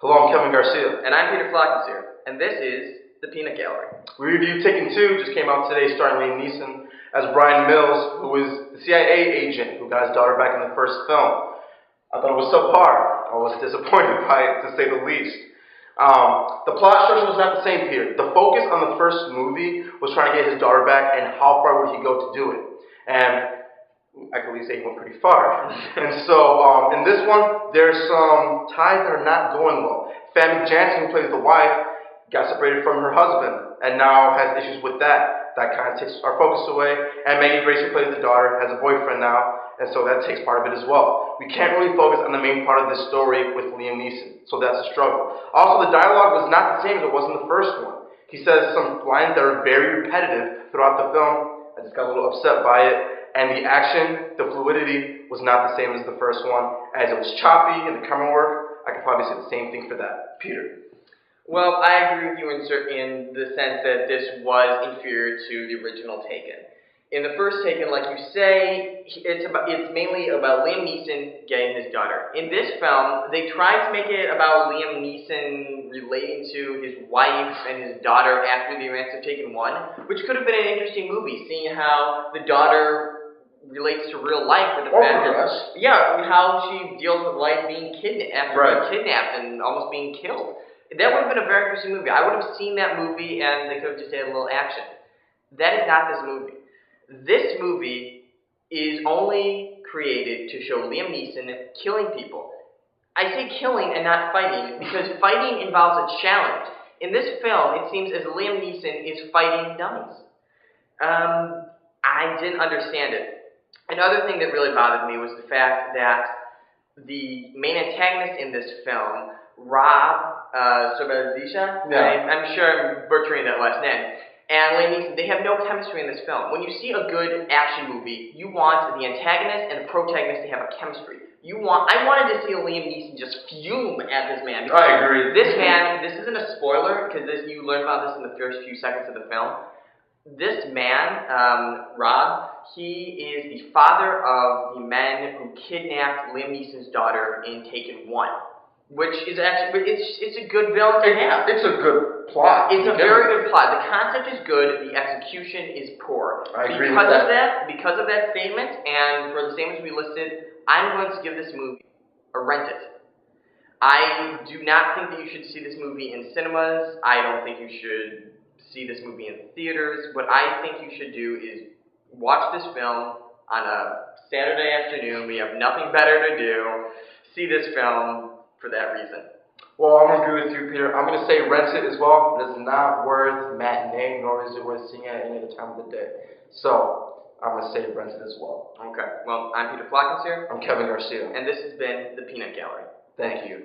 Hello, I'm Kevin Garcia. And I'm Peter Flockenicer, and this is The Peanut Gallery. We reviewed Taken 2, just came out today, starring Liam Neeson as Brian Mills, who is the CIA agent who got his daughter back in the first film. I thought it was subpar. I was disappointed by it, to say the least. The plot structure was not the same here. The focus on the first movie was trying to get his daughter back and how far would he go to do it. And I can at least say he went pretty far. And so, in this one, there's some ties that are not going well. Famke Janssen, who plays the wife, got separated from her husband, and now has issues with that. That kind of takes our focus away. And Maggie Grace, who plays the daughter, has a boyfriend now, and so that takes part of it as well. We can't really focus on the main part of this story with Liam Neeson, so that's a struggle. Also, the dialogue was not the same as it was in the first one. He says some lines that are very repetitive throughout the film. I just got a little upset by it. And the action, the fluidity, was not the same as the first one. As it was choppy in the camera work, I could probably say the same thing for that. Peter. Well, I agree with you in the sense that this was inferior to the original Taken. In the first Taken, like you say, it's mainly about Liam Neeson getting his daughter. In this film, they tried to make it about Liam Neeson relating to his wife and his daughter after the events of Taken 1, which could have been an interesting movie, seeing how the daughter relates to real life with the fact that, how she deals with life being kidnapped, being kidnapped and almost being killed. That would have been a very interesting movie. I would have seen that movie and they could have just had a little action. That is not this movie. This movie is only created to show Liam Neeson killing people. I say killing and not fighting because fighting involves a challenge. In this film, it seems as Liam Neeson is fighting dummies. I didn't understand it. Another thing that really bothered me was the fact that the main antagonist in this film, Rob Soberzisha, I'm sure I'm butchering that last name, and Liam Neeson, they have no chemistry in this film. When you see a good action movie, you want the antagonist and the protagonist to have a chemistry. I wanted to see Liam Neeson just fume at this man. I agree. This man, this isn't a spoiler, because you learn about this in the first few seconds of the film. This man, Rob, he is the father of the men who kidnapped Liam Neeson's daughter in Taken 1. Which is actually, it's a good villain to have. It's a good plot. It's a very good plot. The concept is good, the execution is poor. I agree with that. Because of that statement, and for the statements we listed, I'm going to give this movie a rent it. I do not think that you should see this movie in cinemas. I don't think you should see this movie in theaters. What I think you should do is watch this film on a Saturday afternoon. We have nothing better to do. See this film for that reason. Well, I'm going to agree with you, Peter. I'm going to say rent it as well, but it's not worth matinee, nor is it worth seeing at any other time of the day. So, I'm going to say rent it as well. Okay. Well, I'm Peter Flockenicer. I'm Kevin Garcia. And this has been The Peanut Gallery. Thank you.